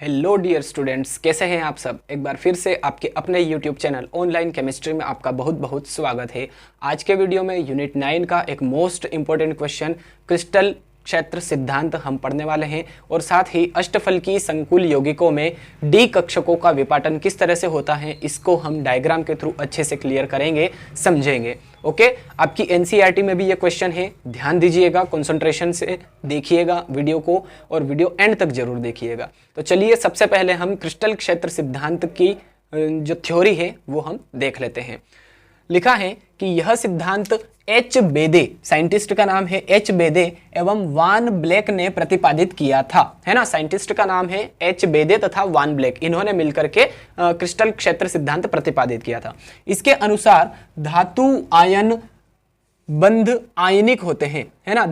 Hello dear students, कैसे हैं आप सब। एक बार फिर से आपके अपने यूट्यूब चैनल ऑनलाइन केमिस्ट्री में आपका बहुत बहुत स्वागत है। आज के वीडियो में यूनिट 9 का एक मोस्ट इंपॉर्टेंट क्वेश्चन क्रिस्टल क्षेत्र सिद्धांत हम पढ़ने वाले हैं और साथ ही अष्टफलकीय संकुल यौगिकों में डी कक्षकों का विपाटन किस तरह से होता है इसको हम डायग्राम के थ्रू अच्छे से क्लियर करेंगे, समझेंगे। ओके, आपकी एनसीईआरटी में भी ये क्वेश्चन है, ध्यान दीजिएगा, कंसंट्रेशन से देखिएगा वीडियो को और वीडियो एंड तक जरूर देखिएगा। तो चलिए सबसे पहले हम क्रिस्टल क्षेत्र सिद्धांत की जो थ्योरी है वो हम देख लेते हैं। लिखा है कि यह सिद्धांत एच बेदे, साइंटिस्ट का नाम है एच बेदे एवं वान ब्लैक ने प्रतिपादित किया था, है ना। साइंटिस्ट का नाम है एच बेदे तथा वान ब्लैक, इन्होंने मिलकर के क्रिस्टल क्षेत्र सिद्धांत प्रतिपादित किया था। इसके अनुसार धातु आयन बंध आयनिक होते हैं, है ना।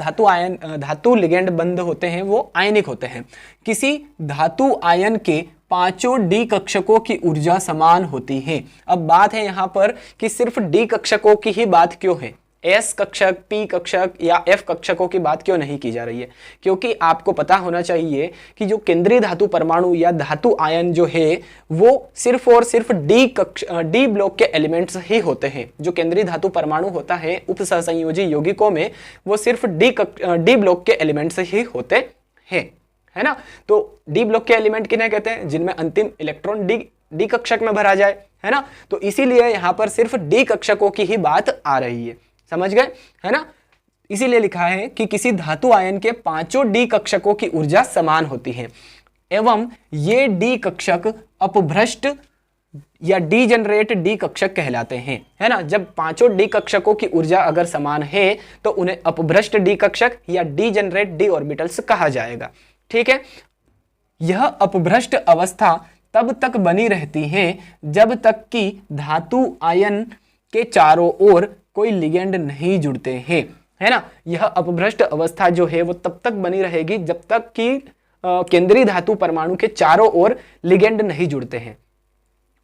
धातु लिगेंड बंध होते हैं, वो आयनिक होते हैं। किसी धातु आयन के पांचों डी कक्षकों की ऊर्जा समान होती है। अब बात है यहां पर कि सिर्फ डी कक्षकों की ही बात क्यों है, एस कक्षक, पी कक्षक या एफ कक्षकों की बात क्यों नहीं की जा रही है। क्योंकि आपको पता होना चाहिए कि जो केंद्रीय धातु परमाणु या धातु आयन जो है वो सिर्फ और सिर्फ डी ब्लॉक के एलिमेंट्स ही होते हैं। जो केंद्रीय धातु परमाणु होता है उपसहसंयोजी यौगिकों में वो सिर्फ डी ब्लॉक के एलिमेंट्स ही होते हैं, है ना। तो डी ब्लॉक के एलिमेंट किन्हें कहते हैं, जिनमें अंतिम इलेक्ट्रॉन डी कक्षक में भरा जाए, है ना। तो इसीलिए यहां पर सिर्फ डी कक्षकों की ही बात आ रही है, समझ गए, है ना। इसीलिए लिखा है कि किसी धातु आयन के पांचों डी कक्षकों की ऊर्जा समान होती है एवं ये डी कक्षक अपभ्रष्ट या डीजेनरेट डी कक्षक कहलाते हैं, है ना। जब पांचों डी कक्षकों की ऊर्जा अगर समान है तो उन्हें अपभ्रष्ट डी कक्षक या डीजेनरेट डी ऑर्बिटल्स कहा जाएगा, ठीक है। यह अपभ्रष्ट अवस्था तब तक बनी रहती है जब तक कि धातु आयन के चारों ओर कोई लिगेंड नहीं जुड़ते हैं, है ना। यह अपभ्रष्ट अवस्था जो है वो तब तक बनी रहेगी जब तक कि केंद्रीय धातु परमाणु के चारों ओर लिगेंड नहीं जुड़ते हैं,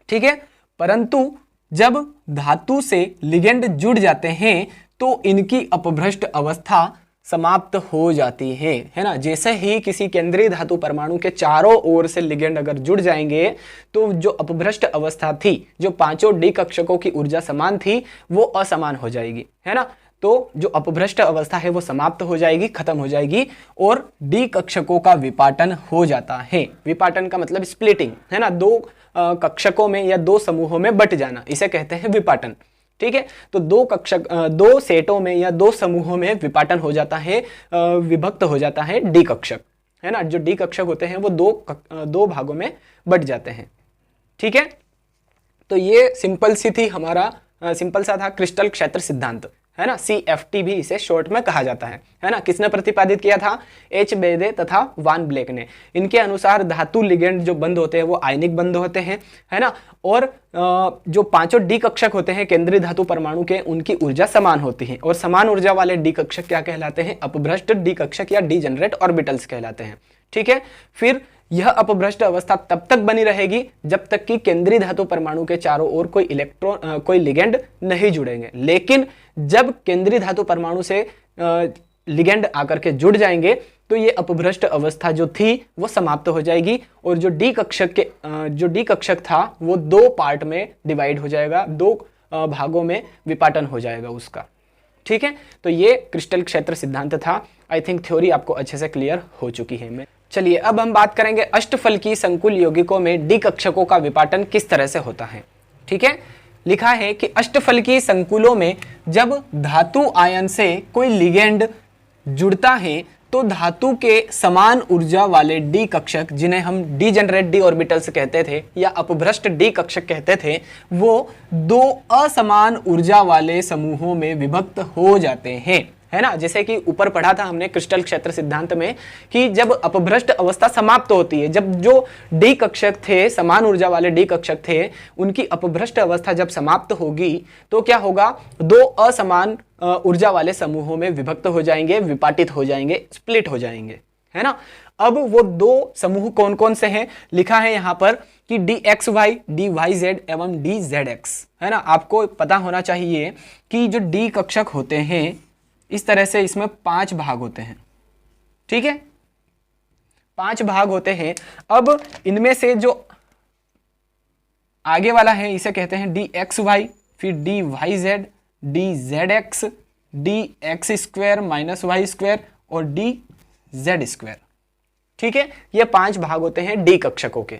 ठीक है। परंतु जब धातु से लिगेंड जुड़ जाते हैं तो इनकी अपभ्रष्ट अवस्था समाप्त हो जाती है ना। जैसे ही किसी केंद्रीय धातु परमाणु के चारों ओर से लिगेंड अगर जुड़ जाएंगे तो जो अपभ्रष्ट अवस्था थी, जो पांचों डी कक्षकों की ऊर्जा समान थी, वो असमान हो जाएगी, है ना। तो जो अपभ्रष्ट अवस्था है वो समाप्त हो जाएगी, खत्म हो जाएगी और डी कक्षकों का विपाटन हो जाता है। विपाटन का मतलब स्प्लिटिंग, है ना। दो कक्षकों में या दो समूहों में बट जाना, इसे कहते हैं विपाटन, ठीक है। तो दो सेटों में या दो समूहों में विपाटन हो जाता है, विभक्त हो जाता है डी कक्षक, है ना। जो डी कक्षक होते हैं वो दो भागों में बट जाते हैं, ठीक है। तो ये सिंपल सी थी हमारा, सिंपल सा था क्रिस्टल क्षेत्र सिद्धांत, है ना। CFT भी इसे शॉर्ट में कहा जाता है ना। किसने प्रतिपादित किया था, एच बेदे तथा वान ब्लैक ने। इनके अनुसार धातु लिगेंड जो बंध होते हैं वो आयनिक बंध होते हैं, है ना। और जो पांचों डी कक्षक होते हैं केंद्रीय धातु परमाणु के, उनकी ऊर्जा समान होती है और समान ऊर्जा वाले डी कक्षक क्या कहलाते हैं, अपभ्रष्ट डी कक्षक या डीजेनरेट ऑर्बिटल्स कहलाते हैं, ठीक है। फिर यह अपभ्रष्ट अवस्था तब तक बनी रहेगी जब तक कि केंद्रीय धातु परमाणु के चारों ओर कोई लिगेंड नहीं जुड़ेंगे। लेकिन जब केंद्रीय धातु परमाणु से लिगेंड आकर के जुड़ जाएंगे तो ये अपभ्रष्ट अवस्था जो थी वो समाप्त हो जाएगी और जो डी कक्षक था वो दो पार्ट में डिवाइड हो जाएगा, दो भागों में विपाटन हो जाएगा उसका, ठीक है। तो ये क्रिस्टल क्षेत्र सिद्धांत था। आई थिंक थ्योरी आपको अच्छे से क्लियर हो चुकी है। चलिए अब हम बात करेंगे अष्टफलकीय संकुल यौगिकों में डी कक्षकों का विपाटन किस तरह से होता है, ठीक है। लिखा है कि अष्टफलकीय संकुलों में जब धातु आयन से कोई लिगेंड जुड़ता है तो धातु के समान ऊर्जा वाले डी कक्षक, जिन्हें हम डीजेनरेट डी ऑर्बिटल्स कहते थे या अपभ्रष्ट डी कक्षक कहते थे, वो दो असमान ऊर्जा वाले समूहों में विभक्त हो जाते हैं, है ना। जैसे कि ऊपर पढ़ा था हमने क्रिस्टल क्षेत्र सिद्धांत में कि जब अपभ्रष्ट अवस्था समाप्त होती है, जब जो डी कक्षक थे, समान ऊर्जा वाले डी कक्षक थे, उनकी अपभ्रष्ट अवस्था जब समाप्त होगी तो क्या होगा, दो असमान ऊर्जा वाले समूहों में विभक्त हो जाएंगे, विपाटित हो जाएंगे, स्प्लिट हो जाएंगे, है ना। अब वो दो समूह कौन कौन से हैं, लिखा है यहां पर कि DXY, DYZ एवं DZX, है ना। आपको पता होना चाहिए कि जो डी कक्षक होते हैं इस तरह से इसमें 5 भाग होते हैं, ठीक है। 5 भाग होते हैं। अब इनमें से जो आगे वाला है इसे कहते हैं डी एक्स वाई, फिर d Y z, d Z x, D x square minus y square और डी जेड स्क्वायर। ठीक है, ये 5 भाग होते हैं डी कक्षकों के,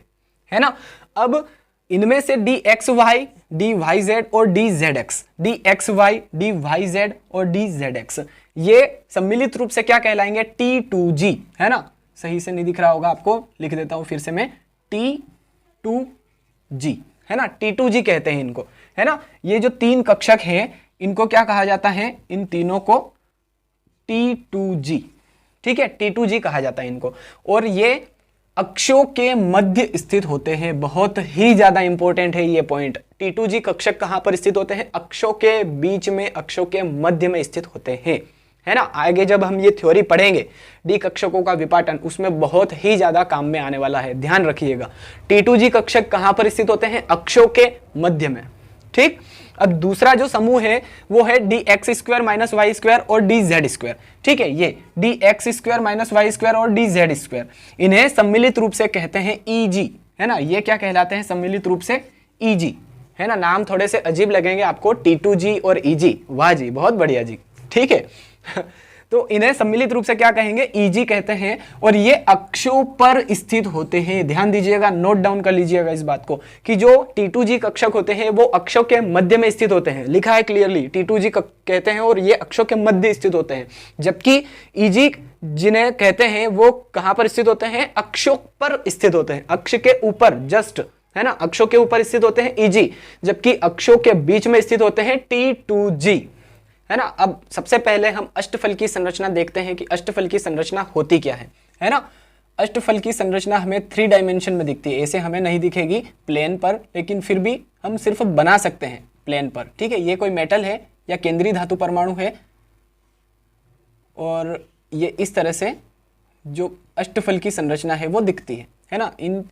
है ना। अब इनमें से D x Y, D Y Z और D Z x, D x Y, D Y Z और डी जेड एक्स, ये सम्मिलित रूप से क्या कहलाएंगे? T2G, है ना। सही से नहीं दिख रहा होगा आपको, लिख देता हूं फिर से मैं, T2G, है ना। T2G कहते हैं इनको, है ना। ये जो 3 कक्षक हैं इनको क्या कहा जाता है? इन तीनों को T2G, ठीक है, T2G कहा जाता है इनको। और ये अक्षों के मध्य स्थित होते हैं, बहुत ही ज्यादा इंपॉर्टेंट है ये पॉइंट। T2G कक्षक कहां पर स्थित होते हैं? अक्षों के बीच में, अक्षों के मध्य में स्थित होते हैं, है ना। आगे जब हम ये थ्योरी पढ़ेंगे डी कक्षकों का विपाटन, उसमें बहुत ही ज्यादा काम में आने वाला है, ध्यान रखिएगा। T2G कक्षक कहां पर स्थित होते हैं? अक्षों के मध्य में, ठीक। अब दूसरा जो समूह है वो है d x square minus y square और डी जेड स्क्वायर, ठीक है। ये d x square minus y square और डी जेड स्क्वायर, इन्हें सम्मिलित रूप से कहते हैं ईजी, है ना। ये क्या कहलाते हैं? सम्मिलित रूप से ईजी, है ना। नाम थोड़े से अजीब लगेंगे आपको, T2G और ईजी, वाह जी, बहुत बढ़िया जी, ठीक है। तो इन्हें सम्मिलित रूप से क्या कहेंगे? ईजी कहते हैं। और ये अक्षों पर स्थित होते हैं, ध्यान दीजिएगा, नोट डाउन कर लीजिएगा इस बात को कि जो T2G कक्षक होते हैं वो अक्षों के मध्य में स्थित होते हैं, लिखा है क्लियरली, T2G कहते हैं और ये अक्षों के मध्य स्थित होते हैं। जबकि ईजी जिन्हें कहते हैं वो कहां पर स्थित होते हैं? अक्षों पर स्थित होते हैं, अक्ष के ऊपर जस्ट, है ना, अक्षों के ऊपर स्थित होते हैं ईजी, जबकि अक्षों के बीच में स्थित होते हैं T2G, है ना। अब सबसे पहले हम अष्टफल की संरचना देखते हैं कि अष्टफल की संरचना होती क्या है ना। अष्टफल की संरचना हमें 3 डायमेंशन में दिखती है, ऐसे हमें नहीं दिखेगी प्लेन पर, लेकिन फिर भी हम सिर्फ बना सकते हैं प्लेन पर, ठीक है। ये कोई मेटल है या केंद्रीय धातु परमाणु है और ये इस तरह से जो अष्टफल की संरचना है वो दिखती है ना। इन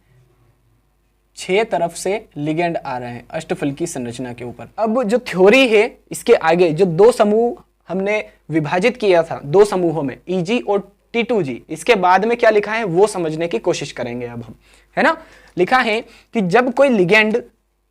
6 तरफ से लिगेंड आ रहे हैं अष्टफल की संरचना के ऊपर। अब जो थ्योरी है इसके आगे जो 2 समूह हमने विभाजित किया था 2 समूहों में, Eg और T2G, इसके बाद में क्या लिखा है वो समझने की कोशिश करेंगे अब हम, है ना। लिखा है कि जब कोई लिगेंड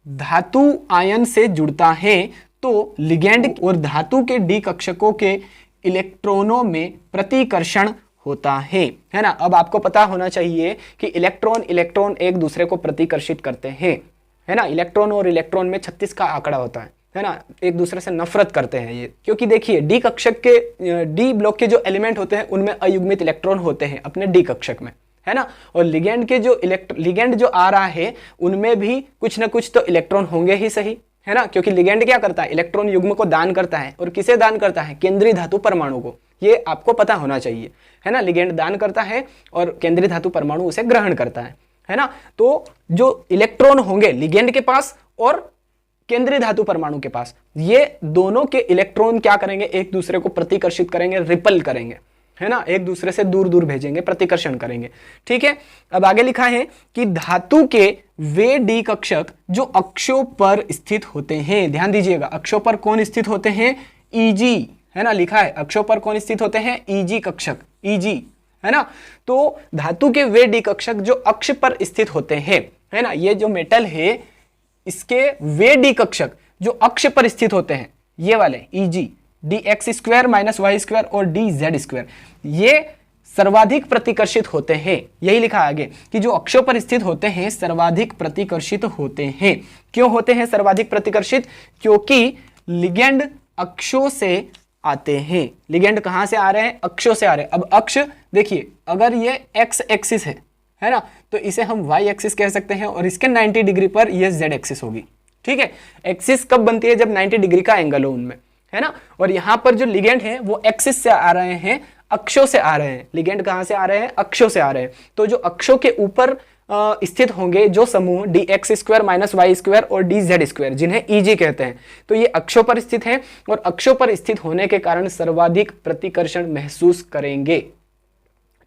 धातु आयन से जुड़ता है तो लिगेंड और धातु के डी कक्षकों के इलेक्ट्रॉनों में प्रतिकर्षण होता है ना। अब आपको पता होना चाहिए कि इलेक्ट्रॉन एक दूसरे को प्रतिकर्षित करते हैं, है ना। इलेक्ट्रॉन और इलेक्ट्रॉन में 36 का आंकड़ा होता है ना, एक दूसरे से नफरत करते हैं ये, क्योंकि देखिए डी कक्षक के डी ब्लॉक के जो एलिमेंट होते हैं उनमें अयुग्मित इलेक्ट्रॉन होते हैं अपने डी कक्षक में, है ना। और लिगेंड के जो लिगेंड जो आ रहा है उनमें भी कुछ ना कुछ तो इलेक्ट्रॉन होंगे ही सही, है ना। क्योंकि लिगेंड क्या करता है? इलेक्ट्रॉन युग्म को दान करता है, और किसे दान करता है? केंद्रीय धातु परमाणु को, ये आपको पता होना चाहिए, है ना। लिगेंड दान करता है और केंद्रीय धातु परमाणु उसे ग्रहण करता है ना। तो जो इलेक्ट्रॉन होंगे लिगेंड के पास और केंद्रीय धातु परमाणु के पास, ये दोनों के इलेक्ट्रॉन क्या करेंगे? एक दूसरे को प्रतिकर्षित करेंगे, रिपल करेंगे, है ना, एक दूसरे से दूर दूर भेजेंगे, प्रतिकर्षण करेंगे, ठीक है। अब आगे लिखा है कि धातु के वे डी कक्षक जो अक्षों पर स्थित होते हैं, ध्यान दीजिएगा, अक्षों पर कौन स्थित होते हैं? Eg, है ना, लिखा है अक्षों पर कौन स्थित होते हैं? Eg कक्षक, Eg, है ना। तो धातु के वे डी कक्षक जो अक्ष पर स्थित होते हैं, है ना, ये जो मेटल है इसके वे डी कक्षक जो अक्ष पर स्थित होते हैं, ये वाले Eg, d x square minus y square और डी जेड स्क्वायर, ये सर्वाधिक प्रतिकर्षित होते हैं। यही लिखा आगे कि जो अक्षों पर स्थित होते हैं सर्वाधिक प्रतिकर्षित होते हैं। क्यों होते हैं सर्वाधिक प्रतिकर्षित? क्योंकि लिगेंड अक्षों से आते हैं। लिगेंड कहां से आ रहे हैं? अक्षों से आ रहे हैं। अब अक्ष देखिए, अगर ये एक्स एक्सिस है ना, तो इसे हम वाई एक्सिस कह सकते हैं और इसके 90 डिग्री पर ये जेड एक्सिस होगी, ठीक है। एक्सिस कब बनती है? जब 90 डिग्री का एंगल हो उनमें, है ना। और यहां पर जो लिगेंड है वो एक्सिस से आ रहे हैं, अक्षों से आ रहे हैं। लिगेंड कहां से आ रहे हैं? अक्षों से आ रहे हैं। तो जो अक्षों के ऊपर स्थित होंगे जो समूह d x square minus y square और डी जेड स्क्वायर, जिन्हें Eg कहते हैं, तो ये अक्षों पर स्थित हैं और अक्षों पर स्थित होने के कारण सर्वाधिक प्रतिकर्षण महसूस करेंगे,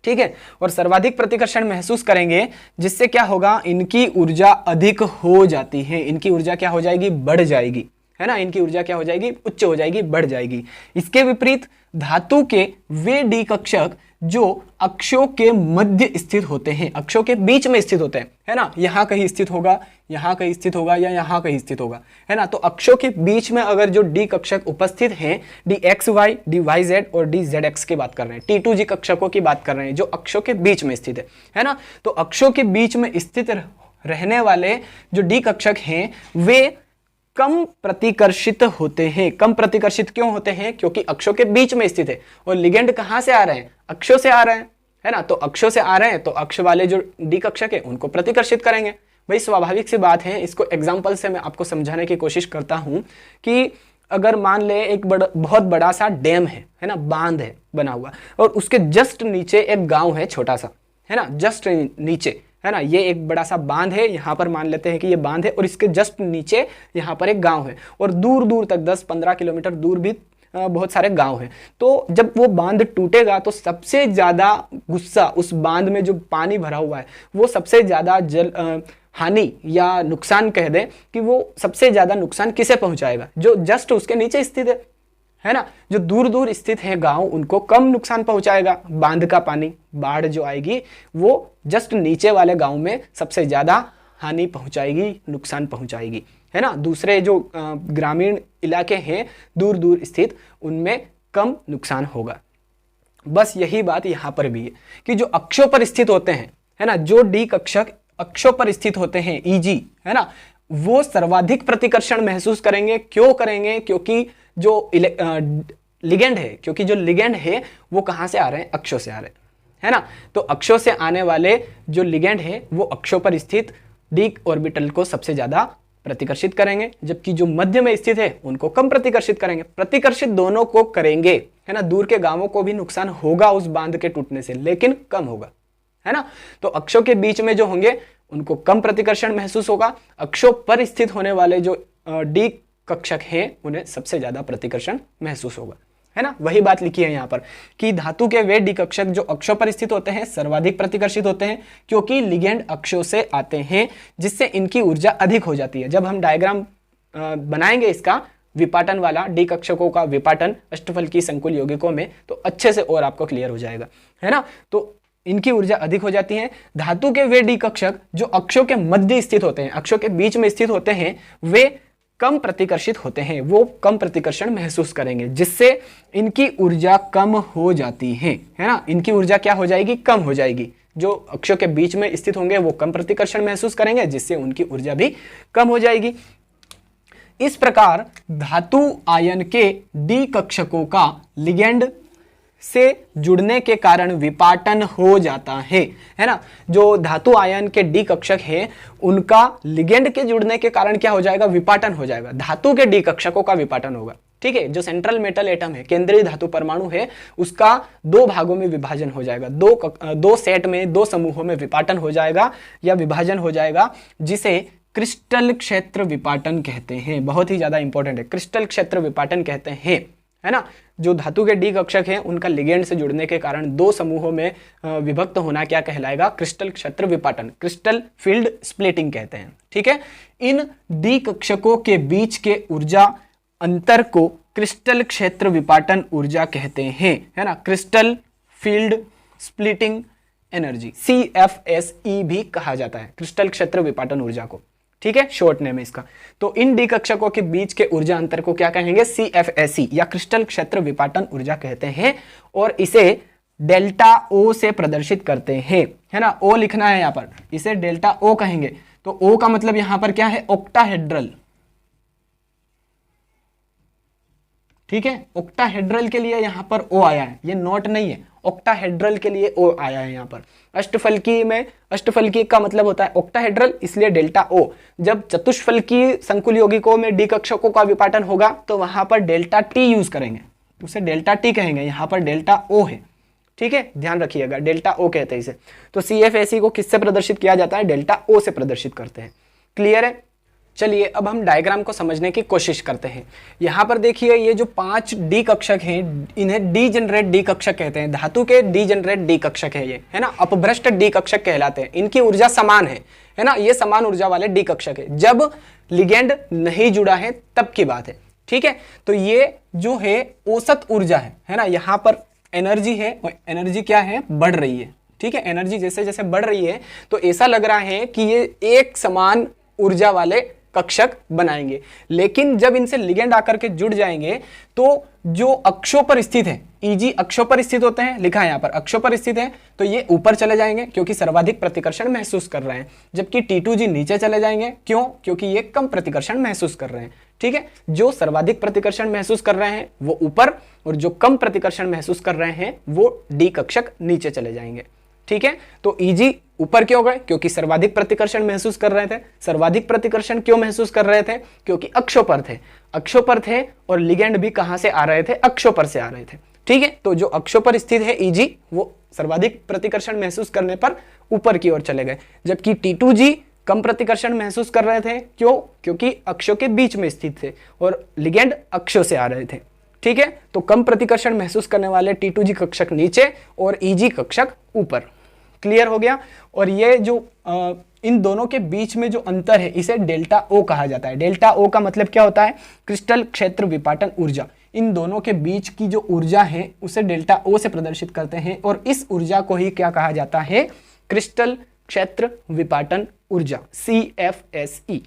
ठीक है। और सर्वाधिक प्रतिकर्षण महसूस करेंगे जिससे क्या होगा? इनकी ऊर्जा अधिक हो जाती है, इनकी ऊर्जा क्या हो जाएगी? बढ़ जाएगी, है ना। इनकी ऊर्जा क्या हो जाएगी? उच्च हो जाएगी, बढ़ जाएगी। इसके विपरीत धातु के वे डी कक्षक जो अक्षों के मध्य स्थित होते हैं, अक्षों के बीच में स्थित होते हैं, है ना, यहाँ कहीं स्थित होगा, यहाँ कहीं स्थित होगा या यहाँ कहीं स्थित होगा, है ना। तो अक्षों के बीच में अगर जो डी कक्षक उपस्थित हैं, d x Y, D Y Z और डी जेड एक्स की बात कर रहे हैं, टी टू जी कक्षकों की बात कर रहे हैं जो अक्षों के बीच में स्थित है ना। तो अक्षों के बीच में स्थित रहने वाले जो डी कक्षक हैं वे कम प्रतिकर्षित होते हैं। कम प्रतिकर्षित क्यों होते हैं? क्योंकि अक्षों के बीच में स्थित है और लिगेंड कहां से आ रहे हैं? अक्षों से आ रहे हैं, है ना। तो अक्षों से आ रहे हैं तो अक्ष वाले जो डी कक्षक है उनको प्रतिकर्षित करेंगे। भाई स्वाभाविक सी बात है, इसको एग्जाम्पल से मैं आपको समझाने की कोशिश करता हूं कि अगर मान ले एक बहुत बड़ा सा डैम है ना, बांध है बना हुआ और उसके जस्ट नीचे एक गांव है छोटा सा, है ना, जस्ट नीचे, है ना। ये एक बड़ा सा बांध है, यहाँ पर मान लेते हैं कि ये बांध है और इसके जस्ट नीचे यहाँ पर एक गांव है और दूर दूर तक 10-15 किलोमीटर दूर भी बहुत सारे गांव हैं। तो जब वो बांध टूटेगा तो सबसे ज़्यादा गुस्सा उस बांध में जो पानी भरा हुआ है वो सबसे ज़्यादा हानि या नुकसान कह दें कि वो सबसे ज़्यादा नुकसान किसे पहुंचाएगा? जो जस्ट उसके नीचे स्थित है ना। जो दूर दूर स्थित है गांव उनको कम नुकसान पहुंचाएगा। बांध का पानी, बाढ़ जो आएगी वो जस्ट नीचे वाले गांव में सबसे ज़्यादा हानि पहुंचाएगी, नुकसान पहुंचाएगी, है ना। दूसरे जो ग्रामीण इलाके हैं दूर दूर स्थित उनमें कम नुकसान होगा। बस यही बात यहाँ पर भी है कि जो अक्षों पर स्थित होते हैं, है ना, जो डी कक्षक अक्षों पर स्थित होते हैं ईजी, है ना, वो सर्वाधिक प्रतिकर्षण महसूस करेंगे। क्यों करेंगे? क्योंकि जो लिगेंड है, क्योंकि जो लिगेंड है वो कहाँ से आ रहे हैं? अक्षों से आ रहे हैं, है ना। तो अक्षों से आने वाले जो लिगेंड है वो अक्षों पर स्थित डी ऑर्बिटल को सबसे ज्यादा प्रतिकर्षित करेंगे, जबकि जो मध्य में स्थित है उनको कम प्रतिकर्षित करेंगे। प्रतिकर्षित दोनों को करेंगे, है ना। दूर के गांवों को भी नुकसान होगा उस बांध के टूटने से, लेकिन कम होगा, है ना। तो अक्षों के बीच में जो होंगे उनको कम प्रतिकर्षण महसूस होगा। अक्षों पर स्थित होने वाले जो डी कक्षक हैं उन्हें सबसे ज्यादा प्रतिकर्षण महसूस होगा, है ना। वही बात लिखी है यहाँ पर कि धातु के वे डी कक्षक जो अक्षों पर स्थित होते हैं सर्वाधिक प्रतिकर्षित होते हैं क्योंकि लिगेंड अक्षों से आते हैं, जिससे इनकी ऊर्जा अधिक हो जाती है। जब हम डायग्राम बनाएंगे इसका विपाटन वाला, डी कक्षकों का विपाटन अष्टफलकीय संकुल यौगिकों में, तो अच्छे से और आपको क्लियर हो जाएगा, है ना। तो इनकी ऊर्जा अधिक हो जाती है। धातु के वे डी कक्षक जो अक्षों के मध्य स्थित होते हैं, अक्षों के बीच में स्थित होते हैं, वे कम प्रतिकर्षित होते हैं, वो कम प्रतिकर्षण महसूस करेंगे, जिससे इनकी ऊर्जा कम हो जाती है ना। इनकी ऊर्जा क्या हो जाएगी? कम हो जाएगी। जो अक्षों के बीच में स्थित होंगे वो कम प्रतिकर्षण महसूस करेंगे, जिससे उनकी ऊर्जा भी कम हो जाएगी। इस प्रकार धातु आयन के डी कक्षकों का लिगेंड से जुड़ने के कारण विपाटन हो जाता है ना। जो धातु आयन के डी कक्षक है उनका लिगेंड के जुड़ने के कारण क्या हो जाएगा? विपाटन हो जाएगा। धातु के डी कक्षकों का विपाटन होगा, ठीक है। जो सेंट्रल मेटल एटम है, केंद्रीय धातु परमाणु है, उसका दो भागों में विभाजन हो जाएगा, दो सेट में, दो समूहों में विपाटन हो जाएगा या विभाजन हो जाएगा, जिसे क्रिस्टल क्षेत्र विपाटन कहते हैं। बहुत ही ज्यादा इंपॉर्टेंट है, क्रिस्टल क्षेत्र विपाटन कहते हैं, है ना। जो धातु के डी कक्षक हैं उनका लिगेंड से जुड़ने के कारण दो समूहों में विभक्त होना क्या कहलाएगा? क्रिस्टल क्षेत्र विपाटन, क्रिस्टल फील्ड स्प्लिटिंग कहते हैं, ठीक है। इन डी कक्षकों के बीच के ऊर्जा अंतर को क्रिस्टल क्षेत्र विपाटन ऊर्जा कहते हैं, है ना। Crystal field splitting energy, CFSE भी कहा जाता है क्रिस्टल क्षेत्र विपाटन ऊर्जा को, ठीक है, शॉर्ट नेम है इसका। तो इन डी कक्षकों के बीच के ऊर्जा अंतर को क्या कहेंगे? CFSE या क्रिस्टल क्षेत्र विपाटन ऊर्जा कहते हैं और इसे डेल्टा O से प्रदर्शित करते हैं, है ना। O लिखना है यहाँ पर, इसे डेल्टा O कहेंगे। तो O का मतलब यहां पर क्या है? ऑक्टाहेड्रल, ठीक है। ऑक्टाहेड्रल के लिए यहां पर O आया है, ये नोट नहीं है, ऑक्टाहेड्रल के लिए O आया है यहाँ पर। अष्टफलकीय में, अष्टफलकीय का मतलब होता है ऑक्टाहेड्रल, इसलिए डेल्टा O। जब चतुष्फलकीय संकुल यौगिकों में डी कक्षकों का विपाटन होगा तो वहां पर डेल्टा T यूज करेंगे, उसे डेल्टा T कहेंगे। यहाँ पर डेल्टा O है, ठीक है, ध्यान रखिएगा, डेल्टा O कहते हैं इसे। तो CFSE को किससे प्रदर्शित किया जाता है? डेल्टा O से प्रदर्शित करते हैं। क्लियर है? चलिए अब हम डायग्राम को समझने की कोशिश करते हैं। यहाँ पर देखिए ये जो 5 डी कक्षक हैं इन्हें डीजेनरेट डी कक्षक कहते हैं। धातु के डीजेनरेट डी कक्षक है ये, है ना, अपभ्रष्ट डी कक्षक कहलाते हैं। इनकी ऊर्जा समान है ना, ये समान ऊर्जा वाले डी कक्षक है। जब लिगेंड नहीं जुड़ा है तब की बात है, ठीक है। तो ये जो है औसत ऊर्जा है ना, यहाँ पर एनर्जी है और एनर्जी क्या है, बढ़ रही है। ठीक है, एनर्जी जैसे जैसे बढ़ रही है तो ऐसा लग रहा है कि ये एक समान ऊर्जा वाले कक्षक बनाएंगे, लेकिन जब इनसे लिगेंड आकर के जुड़ जाएंगे तो जो अक्षों पर स्थित है, Eg अक्षों पर स्थित होते हैं, लिखा है यहाँ पर अक्षों पर स्थित है, तो ये ऊपर चले जाएंगे क्योंकि सर्वाधिक प्रतिकर्षण महसूस कर रहे हैं, जबकि T2G नीचे चले जाएंगे। क्यों? क्योंकि ये कम प्रतिकर्षण महसूस कर रहे हैं। ठीक है, जो सर्वाधिक प्रतिकर्षण महसूस कर रहे हैं वो ऊपर, और जो कम प्रतिकर्षण महसूस कर रहे हैं वो D कक्षक नीचे चले जाएंगे। ठीक है, तो Eg ऊपर क्यों गए? क्योंकि सर्वाधिक प्रतिकर्षण महसूस कर रहे थे। सर्वाधिक प्रतिकर्षण क्यों महसूस कर रहे थे? क्योंकि अक्षों पर थे, अक्षों पर थे, और लिगेंड भी कहां से आ रहे थे? अक्षों पर से आ रहे थे। ठीक है, तो जो अक्षों पर स्थित है Eg, वो सर्वाधिक प्रतिकर्षण महसूस करने पर ऊपर की ओर चले गए, जबकि T2G कम प्रतिकर्षण महसूस कर रहे थे। क्यों? क्योंकि अक्षों के बीच में स्थित थे और लिगेंड अक्षों से आ रहे थे। ठीक है, तो कम प्रतिकर्षण महसूस करने वाले T2G कक्षक नीचे और Eg कक्षक ऊपर। क्लियर हो गया? और ये जो इन दोनों के बीच में जो अंतर है इसे डेल्टा O कहा जाता है। डेल्टा O का मतलब क्या होता है? क्रिस्टल क्षेत्र विपाटन ऊर्जा। इन दोनों के बीच की जो ऊर्जा है उसे डेल्टा O से प्रदर्शित करते हैं, और इस ऊर्जा को ही क्या कहा जाता है? क्रिस्टल क्षेत्र विपाटन ऊर्जा, CFSE।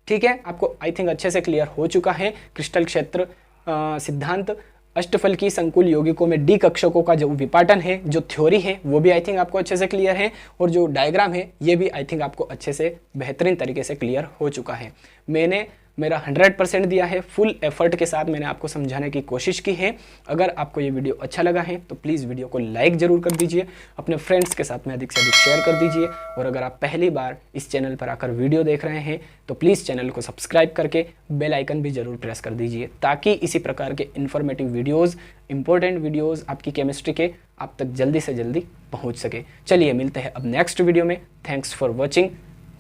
ठीक है, आपको आई थिंक अच्छे से क्लियर हो चुका है क्रिस्टल क्षेत्र सिद्धांत। अष्टफलकीय संकुल यौगिकों में डी कक्षकों का जो विपाटन है, जो थ्योरी है, वो भी आई थिंक आपको अच्छे से क्लियर है, और जो डायग्राम है ये भी आई थिंक आपको अच्छे से बेहतरीन तरीके से क्लियर हो चुका है। मैंने मेरा 100% दिया है, फुल एफर्ट के साथ मैंने आपको समझाने की कोशिश की है। अगर आपको ये वीडियो अच्छा लगा है तो प्लीज़ वीडियो को लाइक ज़रूर कर दीजिए, अपने फ्रेंड्स के साथ में अधिक से अधिक शेयर कर दीजिए, और अगर आप पहली बार इस चैनल पर आकर वीडियो देख रहे हैं तो प्लीज़ चैनल को सब्सक्राइब करके बेल आइकन भी ज़रूर प्रेस कर दीजिए, ताकि इसी प्रकार के इन्फॉर्मेटिव वीडियोज़, इंपॉर्टेंट वीडियोज़ आपकी केमिस्ट्री के आप तक जल्दी से जल्दी पहुँच सके। चलिए मिलते हैं अब नेक्स्ट वीडियो में। Thanks for watching.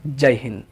जय हिंद।